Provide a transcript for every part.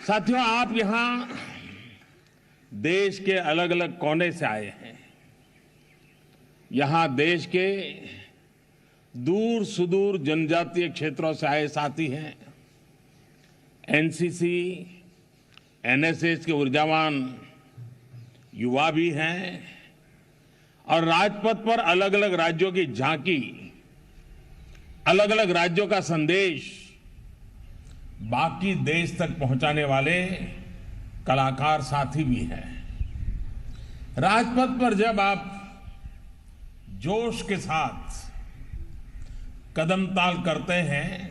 साथियों, आप यहां देश के अलग अलग कोने से आए हैं। यहां देश के दूर सुदूर जनजातीय क्षेत्रों से आए साथी हैं। एनसीसी, एनएसएस के ऊर्जावान युवा भी हैं और राजपथ पर अलग अलग राज्यों की झांकी, अलग अलग राज्यों का संदेश बाकी देश तक पहुंचाने वाले कलाकार साथी भी हैं। राजपथ पर जब आप जोश के साथ कदम ताल करते हैं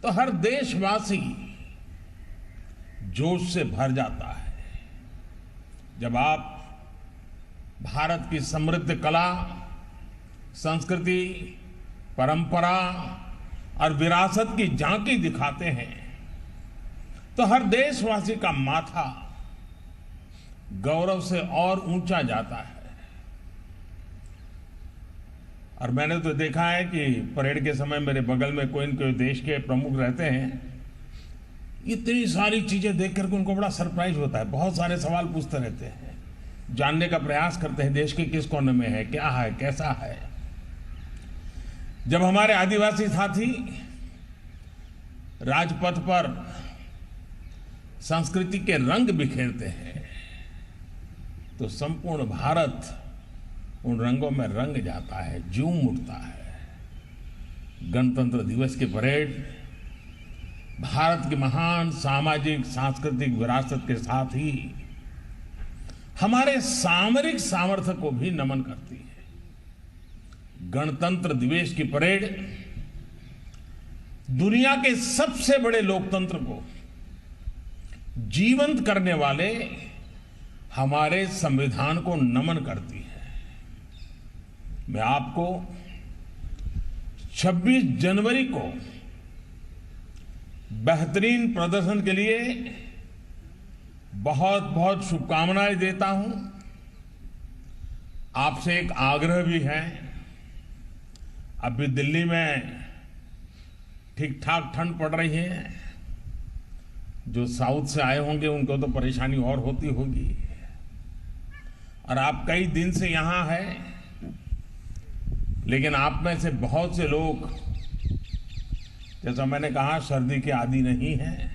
तो हर देशवासी जोश से भर जाता है। जब आप भारत की समृद्ध कला, संस्कृति, परंपरा और विरासत की झांकी दिखाते हैं तो हर देशवासी का माथा गौरव से और ऊंचा जाता है। और मैंने तो देखा है कि परेड के समय मेरे बगल में कोई न कोई देश के प्रमुख रहते हैं। इतनी सारी चीजें देख करके उनको बड़ा सरप्राइज होता है, बहुत सारे सवाल पूछते रहते हैं, जानने का प्रयास करते हैं देश के किस कोने में है, क्या है, कैसा है। जब हमारे आदिवासी साथी राजपथ पर संस्कृति के रंग बिखेरते हैं तो संपूर्ण भारत उन रंगों में रंग जाता है, झूम उठता है। गणतंत्र दिवस की परेड भारत की महान सामाजिक सांस्कृतिक विरासत के साथ ही हमारे सामरिक सामर्थ्य को भी नमन करती है। गणतंत्र दिवस की परेड दुनिया के सबसे बड़े लोकतंत्र को जीवंत करने वाले हमारे संविधान को नमन करती है। मैं आपको 26 जनवरी को बेहतरीन प्रदर्शन के लिए बहुत बहुत शुभकामनाएं देता हूं। आपसे एक आग्रह भी है। अभी दिल्ली में ठीक ठाक ठंड पड़ रही है। जो साउथ से आए होंगे उनको तो परेशानी और होती होगी। और आप कई दिन से यहां हैं, लेकिन आप में से बहुत से लोग, जैसा मैंने कहा, सर्दी के आदी नहीं है।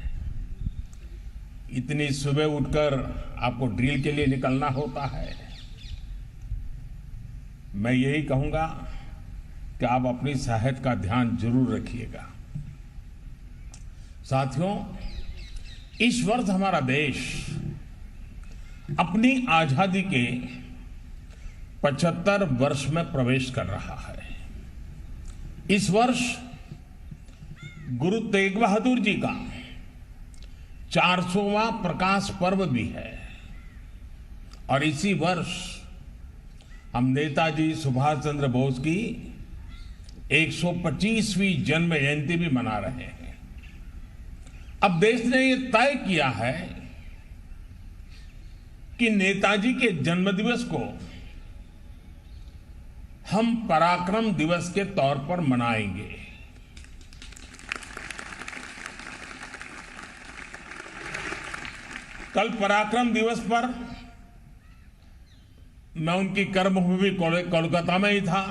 इतनी सुबह उठकर आपको ड्रिल के लिए निकलना होता है। मैं यही कहूंगा कि आप अपनी सेहत का ध्यान जरूर रखिएगा। साथियों, इस वर्ष हमारा देश अपनी आजादी के 75 वर्ष में प्रवेश कर रहा है। इस वर्ष गुरु तेग बहादुर जी का 400वां प्रकाश पर्व भी है और इसी वर्ष हम नेताजी सुभाष चंद्र बोस की 125वीं जन्म जयंती भी मना रहे हैं। अब देश ने यह तय किया है कि नेताजी के जन्मदिवस को हम पराक्रम दिवस के तौर पर मनाएंगे। कल पराक्रम दिवस पर मैं उनकी कर्मभूमि कोलकाता में ही था।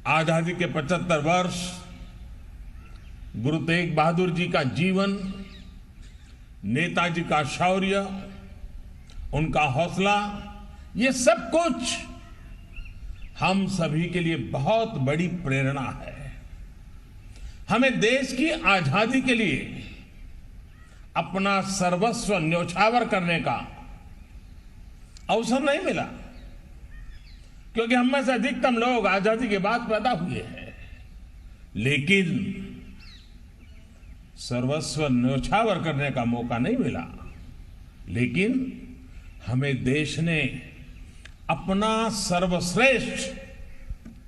आजादी के 75 वर्ष, गुरु तेग बहादुर जी का जीवन, नेताजी का शौर्य, उनका हौसला, ये सब कुछ हम सभी के लिए बहुत बड़ी प्रेरणा है। हमें देश की आजादी के लिए अपना सर्वस्व न्योछावर करने का अवसर नहीं मिला, क्योंकि हम में से अधिकतम लोग आजादी के बाद पैदा हुए हैं। लेकिन सर्वस्व न्योछावर करने का मौका नहीं मिला। लेकिन हमें देश ने अपना सर्वश्रेष्ठ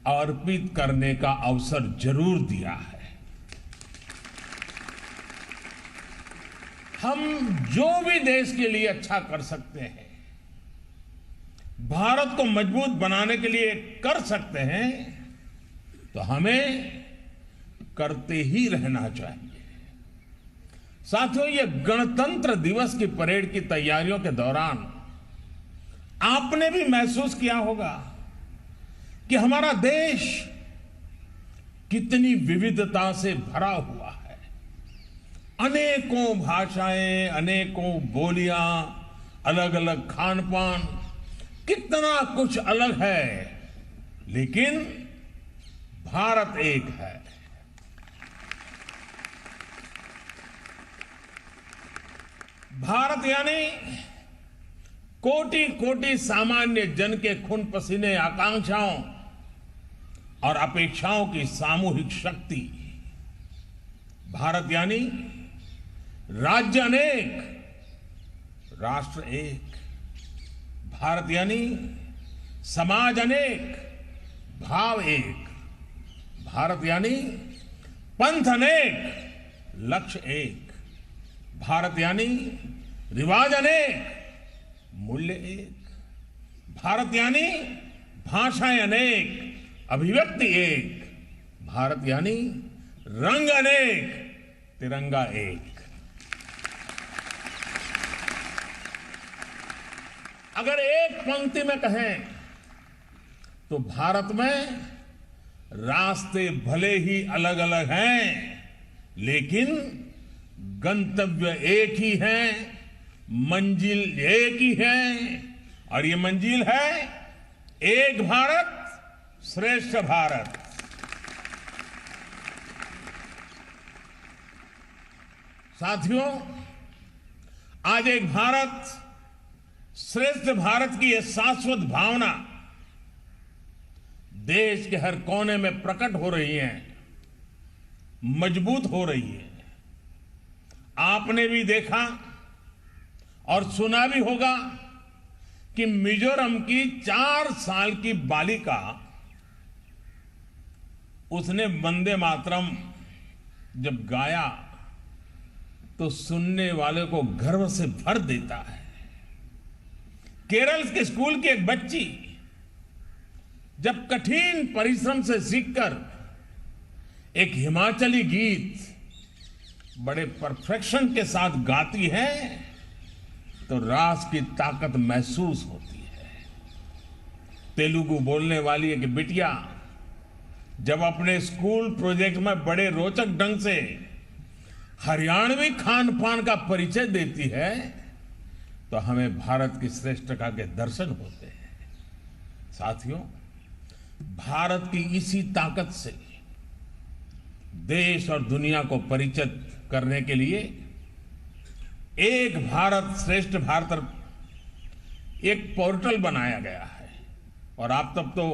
अर्पित करने का अवसर जरूर दिया है। हम जो भी देश के लिए अच्छा कर सकते हैं, भारत को मजबूत बनाने के लिए कर सकते हैं, तो हमें करते ही रहना चाहिए। साथियों, ये गणतंत्र दिवस की परेड की तैयारियों के दौरान आपने भी महसूस किया होगा कि हमारा देश कितनी विविधता से भरा हुआ है। अनेकों भाषाएं, अनेकों बोलियां, अलग अलग खान पान, कितना कुछ अलग है, लेकिन भारत एक है। भारत यानी कोटि कोटि सामान्य जन के खून पसीने, आकांक्षाओं और अपेक्षाओं की सामूहिक शक्ति। भारत यानी राज्य अनेक, राष्ट्र एक। भारत यानी समाज अनेक, भाव एक। भारत यानी पंथ अनेक, लक्ष्य एक। भारत यानी रिवाज अनेक, मूल्य एक। भारत यानी भाषाएं अनेक, अभिव्यक्ति एक। भारत यानी रंग अनेक, तिरंगा एक। अगर एक पंक्ति में कहें तो भारत में रास्ते भले ही अलग अलग हैं, लेकिन गंतव्य एक ही है, मंजिल एक ही है, और ये मंजिल है एक भारत श्रेष्ठ भारत। साथियों, आज एक भारत श्रेष्ठ भारत की यह शाश्वत भावना देश के हर कोने में प्रकट हो रही है, मजबूत हो रही है। आपने भी देखा और सुना भी होगा कि मिजोरम की 4 साल की बालिका, उसने वंदे मातरम जब गाया तो सुनने वाले को गर्व से भर देता है। केरल के स्कूल की एक बच्ची जब कठिन परिश्रम से सीखकर एक हिमाचली गीत बड़े परफेक्शन के साथ गाती है तो राष्ट्र की ताकत महसूस होती है। तेलुगु बोलने वाली एक बिटिया जब अपने स्कूल प्रोजेक्ट में बड़े रोचक ढंग से हरियाणवी खान पान का परिचय देती है तो हमें भारत की श्रेष्ठता के दर्शन होते हैं। साथियों, भारत की इसी ताकत से देश और दुनिया को परिचित करने के लिए एक भारत श्रेष्ठ भारत एक पोर्टल बनाया गया है। और आप तब तो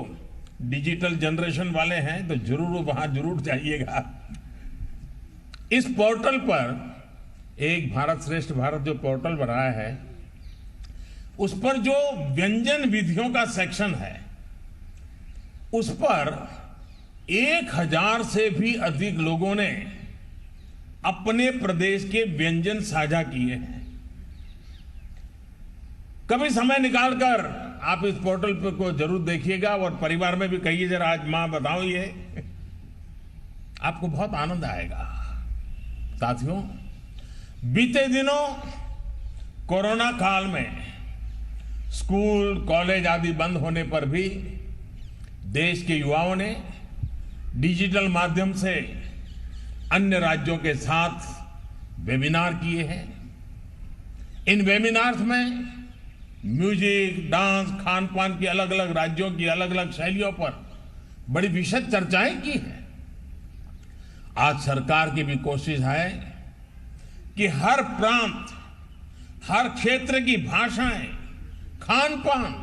डिजिटल जनरेशन वाले हैं तो जरूर जाइएगा। इस पोर्टल पर एक भारत श्रेष्ठ भारत जो पोर्टल बनाया है, उस पर जो व्यंजन विधियों का सेक्शन है, उस पर 1000 से भी अधिक लोगों ने अपने प्रदेश के व्यंजन साझा किए हैं। कभी समय निकालकर आप इस पोर्टल पर को जरूर देखिएगा और परिवार में भी कहिए, जरा आज मां बताओ, ये आपको बहुत आनंद आएगा। साथियों, बीते दिनों कोरोना काल में स्कूल, कॉलेज आदि बंद होने पर भी देश के युवाओं ने डिजिटल माध्यम से अन्य राज्यों के साथ वेबिनार किए हैं। इन वेबिनार्स में म्यूजिक, डांस, खान पान की अलग अलग राज्यों की अलग अलग शैलियों पर बड़ी विशद चर्चाएं की हैं। आज सरकार की भी कोशिश है कि हर प्रांत, हर क्षेत्र की भाषाएं, खान पान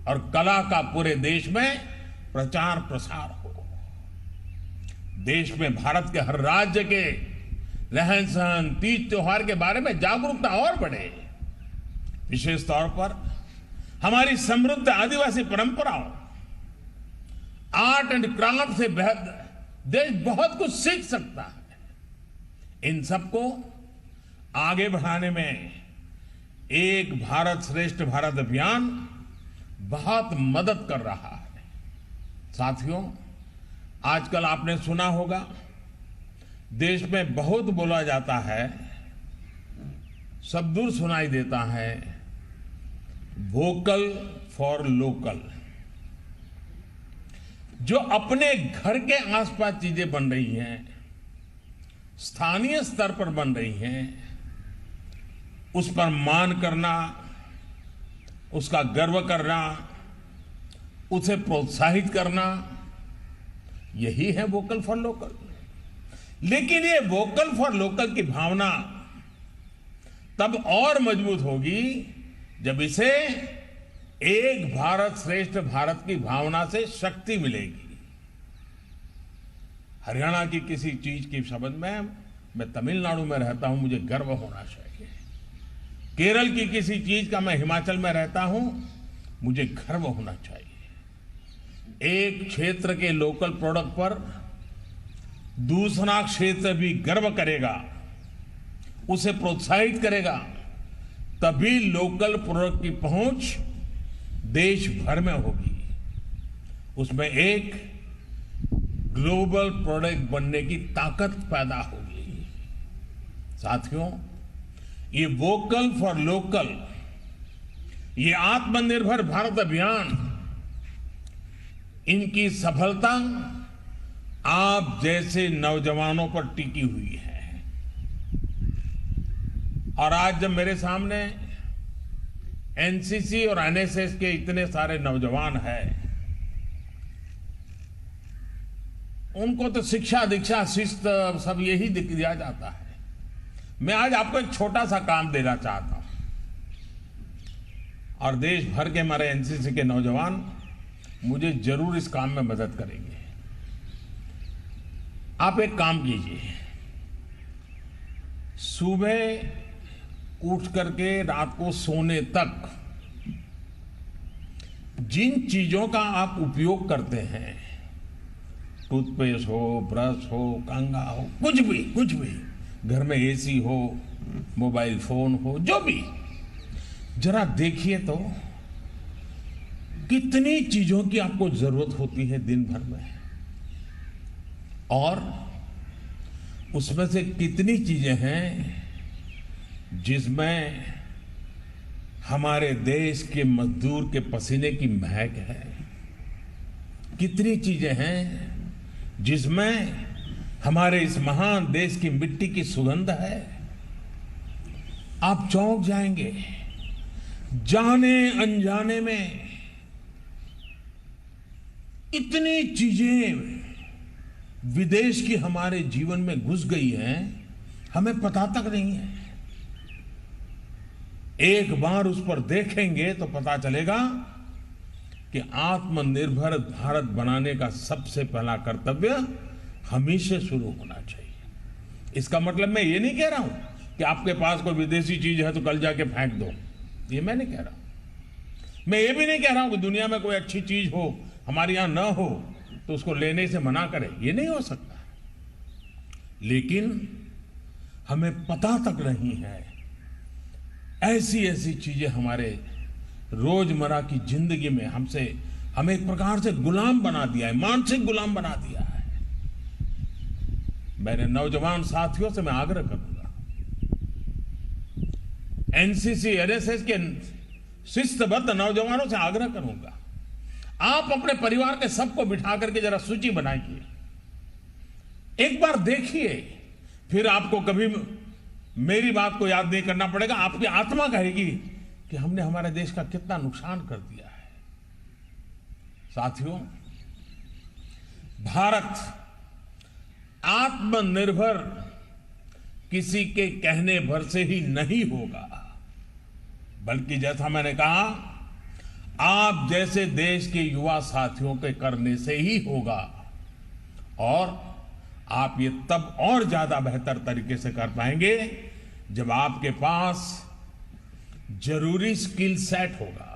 और कला का पूरे देश में प्रचार प्रसार हो। देश में भारत के हर राज्य के रहन सहन, तीज त्योहार के बारे में जागरूकता और बढ़े। विशेष तौर पर हमारी समृद्ध आदिवासी परंपराओं, आर्ट एंड क्राफ्ट से देश बहुत कुछ सीख सकता है। इन सबको आगे बढ़ाने में एक भारत श्रेष्ठ भारत अभियान बहुत मदद कर रहा है। साथियों, आजकल आपने सुना होगा, देश में बहुत बोला जाता है शब्द सुनाई देता है, वोकल फॉर लोकल। जो अपने घर के आसपास चीजें बन रही हैं, स्थानीय स्तर पर बन रही हैं, उस पर मान करना, उसका गर्व करना, उसे प्रोत्साहित करना, यही है वोकल फॉर लोकल। लेकिन ये वोकल फॉर लोकल की भावना तब और मजबूत होगी जब इसे एक भारत श्रेष्ठ भारत की भावना से शक्ति मिलेगी। हरियाणा की किसी चीज की संबंध में मैं तमिलनाडु में रहता हूं, मुझे गर्व होना चाहिए। केरल की किसी चीज का मैं हिमाचल में रहता हूं, मुझे गर्व होना चाहिए। एक क्षेत्र के लोकल प्रोडक्ट पर दूसरा क्षेत्र भी गर्व करेगा, उसे प्रोत्साहित करेगा, तभी लोकल प्रोडक्ट की पहुंच देश भर में होगी। उसमें एक ग्लोबल प्रोडक्ट बनने की ताकत पैदा होगी। साथियों, ये वोकल फॉर लोकल, ये आत्मनिर्भर भारत अभियान, इनकी सफलता आप जैसे नौजवानों पर टिकी हुई है। और आज जब मेरे सामने एनसीसी और एनएसएस के इतने सारे नौजवान हैं, उनको तो शिक्षा दीक्षा शिस्त सब यही दिया जाता है। मैं आज आपको एक छोटा सा काम देना चाहता हूं, और देश भर के हमारे एनसीसी के नौजवान मुझे जरूर इस काम में मदद करेंगे। आप एक काम कीजिए, सुबह उठ करके रात को सोने तक जिन चीजों का आप उपयोग करते हैं, टूथपेस्ट हो, ब्रश हो, कंघा हो, कुछ भी, घर में एसी हो, मोबाइल फोन हो, जो भी, जरा देखिए तो कितनी चीजों की आपको जरूरत होती है दिन भर में, और उसमें से कितनी चीजें हैं जिसमें हमारे देश के मजदूर के पसीने की महक है, कितनी चीजें हैं जिसमें हमारे इस महान देश की मिट्टी की सुगंध है। आप चौंक जाएंगे, जाने अनजाने में इतनी चीजें विदेश की हमारे जीवन में घुस गई हैं, हमें पता तक नहीं है। एक बार उस पर देखेंगे तो पता चलेगा कि आत्मनिर्भर भारत बनाने का सबसे पहला कर्तव्य हमी से शुरू होना चाहिए। इसका मतलब मैं ये नहीं कह रहा हूं कि आपके पास कोई विदेशी चीज है तो कल जाके फेंक दो, ये मैं नहीं कह रहा। मैं ये भी नहीं कह रहा हूं कि दुनिया में कोई अच्छी चीज हो, हमारे यहां न हो, तो उसको लेने से मना करें, ये नहीं हो सकता। लेकिन हमें पता तक नहीं है, ऐसी ऐसी चीजें हमारे रोजमर्रा की जिंदगी में हमें एक प्रकार से गुलाम बना दिया है, मानसिक गुलाम बना दिया है। मेरे नौजवान साथियों से मैं आग्रह करूंगा, एनसीसी एनएसएस के शिस्तबद्ध नौजवानों से आग्रह करूंगा, आप अपने परिवार के सबको बिठा करके जरा सूची बनाइए, एक बार देखिए, फिर आपको कभी मेरी बात को याद नहीं करना पड़ेगा। आपकी आत्मा कहेगी कि हमने हमारे देश का कितना नुकसान कर दिया है। साथियों, भारत आत्मनिर्भर किसी के कहने भर से ही नहीं होगा, बल्कि जैसा मैंने कहा, आप जैसे देश के युवा साथियों के करने से ही होगा। और आप ये तब और ज्यादा बेहतर तरीके से कर पाएंगे जब आपके पास जरूरी स्किल सेट होगा।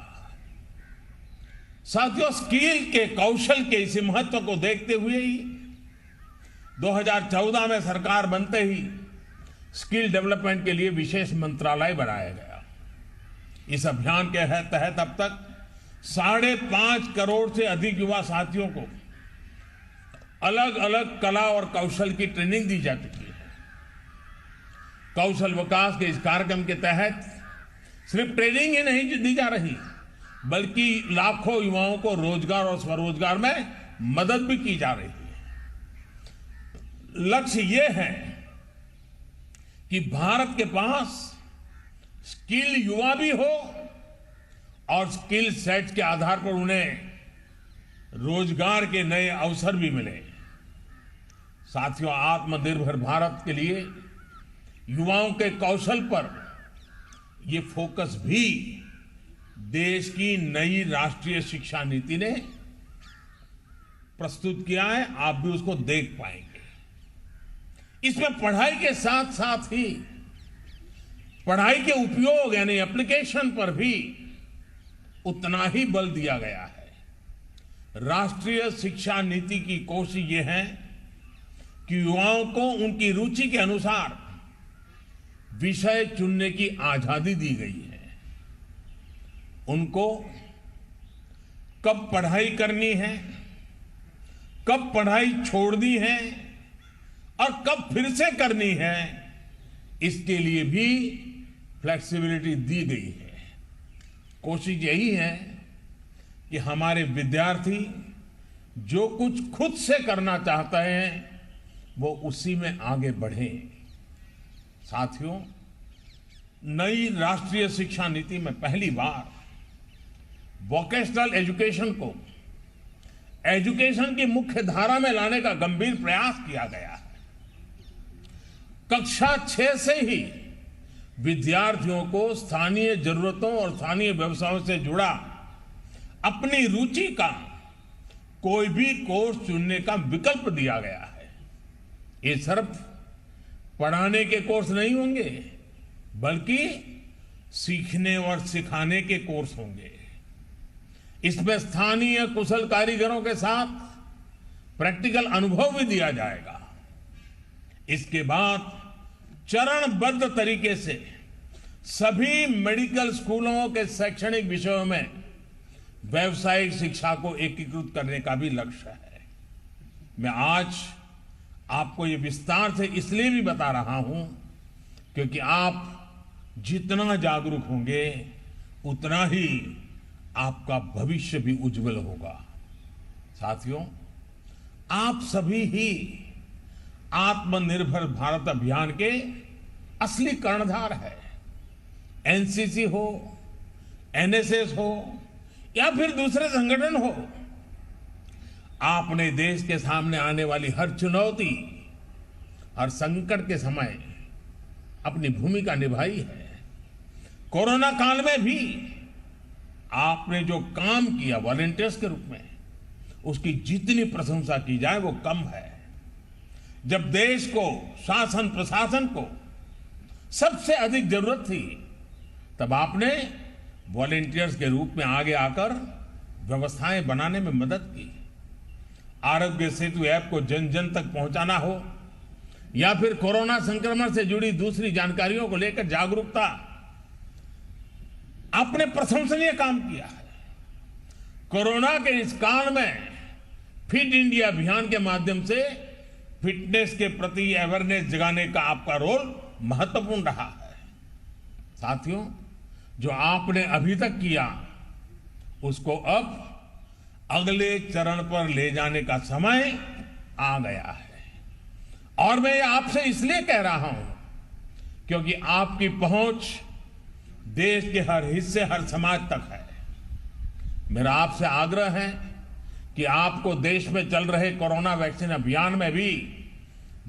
साथियों, स्किल के, कौशल के इस महत्व को देखते हुए ही 2014 में सरकार बनते ही स्किल डेवलपमेंट के लिए विशेष मंत्रालय बनाया गया। इस अभियान के तहत अब तक 5.5 करोड़ से अधिक युवा साथियों को अलग अलग कला और कौशल की ट्रेनिंग दी जा चुकी है। कौशल विकास के इस कार्यक्रम के तहत सिर्फ ट्रेनिंग ही नहीं दी जा रही, बल्कि लाखों युवाओं को रोजगार और स्वरोजगार में मदद भी की जा रही है। लक्ष्य ये है कि भारत के पास स्किल युवा भी हो और स्किल सेट के आधार पर उन्हें रोजगार के नए अवसर भी मिले। साथियों, आत्मनिर्भर भारत के लिए युवाओं के कौशल पर यह फोकस भी देश की नई राष्ट्रीय शिक्षा नीति ने प्रस्तुत किया है। आप भी उसको देख पाएंगे। इसमें पढ़ाई के साथ साथ ही पढ़ाई के उपयोग यानी एप्लीकेशन पर भी उतना ही बल दिया गया है। राष्ट्रीय शिक्षा नीति की कोशिश ये है कि युवाओं को उनकी रुचि के अनुसार विषय चुनने की आजादी दी गई है। उनको कब पढ़ाई करनी है, कब पढ़ाई छोड़नी है और कब फिर से करनी है, इसके लिए भी फ्लेक्सिबिलिटी दी गई है। कोशिश यही है कि हमारे विद्यार्थी जो कुछ खुद से करना चाहते हैं वो उसी में आगे बढ़ें। साथियों, नई राष्ट्रीय शिक्षा नीति में पहली बार वोकेशनल एजुकेशन को एजुकेशन की मुख्य धारा में लाने का गंभीर प्रयास किया गया है। कक्षा 6 से ही विद्यार्थियों को स्थानीय जरूरतों और स्थानीय व्यवसायों से जुड़ा अपनी रुचि का कोई भी कोर्स चुनने का विकल्प दिया गया है। ये सिर्फ पढ़ाने के कोर्स नहीं होंगे, बल्कि सीखने और सिखाने के कोर्स होंगे। इसमें स्थानीय कुशल कारीगरों के साथ प्रैक्टिकल अनुभव भी दिया जाएगा। इसके बाद चरणबद्ध तरीके से सभी मेडिकल स्कूलों के शैक्षणिक विषयों में व्यावसायिक शिक्षा को एकीकृत करने का भी लक्ष्य है। मैं आज आपको ये विस्तार से इसलिए भी बता रहा हूं क्योंकि आप जितना जागरूक होंगे उतना ही आपका भविष्य भी उज्जवल होगा। साथियों, आप सभी ही आत्मनिर्भर भारत अभियान के असली कर्णधार है। एनसीसी हो, एनएसएस हो या फिर दूसरे संगठन हो, आपने देश के सामने आने वाली हर चुनौती, हर संकट के समय अपनी भूमिका निभाई है। कोरोना काल में भी आपने जो काम किया वॉलंटियर्स के रूप में, उसकी जितनी प्रशंसा की जाए वो कम है। जब देश को, शासन प्रशासन को सबसे अधिक जरूरत थी, तब आपने वॉलंटियर्स के रूप में आगे आकर व्यवस्थाएं बनाने में मदद की। आरोग्य सेतु ऐप को जन जन तक पहुंचाना हो या फिर कोरोना संक्रमण से जुड़ी दूसरी जानकारियों को लेकर जागरूकता, आपने प्रशंसनीय काम किया है। कोरोना के इस काल में फिट इंडिया अभियान के माध्यम से फिटनेस के प्रति अवेयरनेस जगाने का आपका रोल महत्वपूर्ण रहा है। साथियों, जो आपने अभी तक किया उसको अब अगले चरण पर ले जाने का समय आ गया है। और मैं ये आपसे इसलिए कह रहा हूं क्योंकि आपकी पहुंच देश के हर हिस्से, हर समाज तक है। मेरा आपसे आग्रह है कि आपको देश में चल रहे कोरोना वैक्सीन अभियान में भी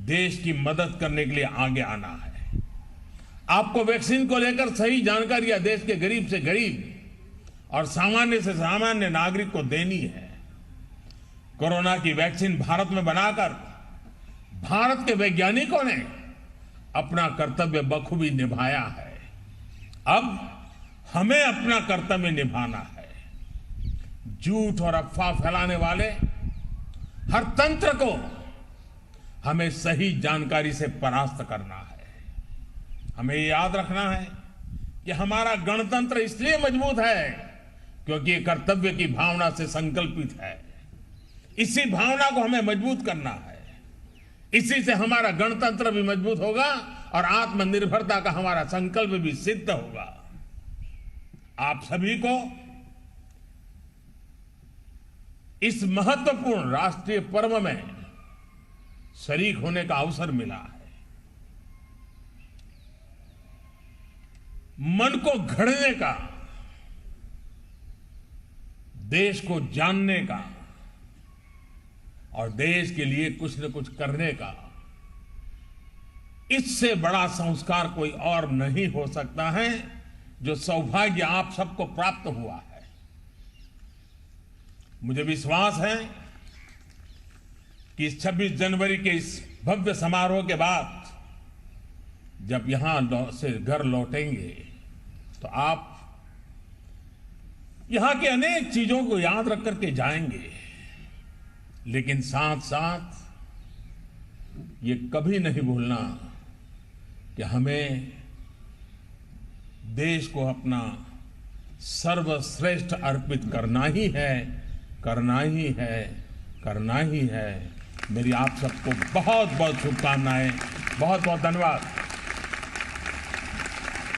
देश की मदद करने के लिए आगे आना है। आपको वैक्सीन को लेकर सही जानकारियां देश के गरीब से गरीब और सामान्य से सामान्य नागरिक को देनी है। कोरोना की वैक्सीन भारत में बनाकर भारत के वैज्ञानिकों ने अपना कर्तव्य बखूबी निभाया है। अब हमें अपना कर्तव्य निभाना है। झूठ और अफवाह फैलाने वाले हर तंत्र को हमें सही जानकारी से परास्त करना है। हमें याद रखना है कि हमारा गणतंत्र इसलिए मजबूत है क्योंकि ये कर्तव्य की भावना से संकल्पित है। इसी भावना को हमें मजबूत करना है। इसी से हमारा गणतंत्र भी मजबूत होगा और आत्मनिर्भरता का हमारा संकल्प भी सिद्ध होगा। आप सभी को इस महत्वपूर्ण राष्ट्रीय पर्व में शरीक होने का अवसर मिला है। मन को घड़ने का, देश को जानने का और देश के लिए कुछ न कुछ करने का, इससे बड़ा संस्कार कोई और नहीं हो सकता है, जो सौभाग्य आप सबको प्राप्त हुआ है। मुझे विश्वास है कि 26 जनवरी के इस भव्य समारोह के बाद जब यहां से घर लौटेंगे तो आप यहां के अनेक चीजों को याद रख करके जाएंगे, लेकिन साथ साथ ये कभी नहीं भूलना कि हमें देश को अपना सर्वश्रेष्ठ अर्पित करना ही है, करना ही है, करना ही है। मेरी आप सबको बहुत बहुत शुभकामनाएं, बहुत बहुत धन्यवाद।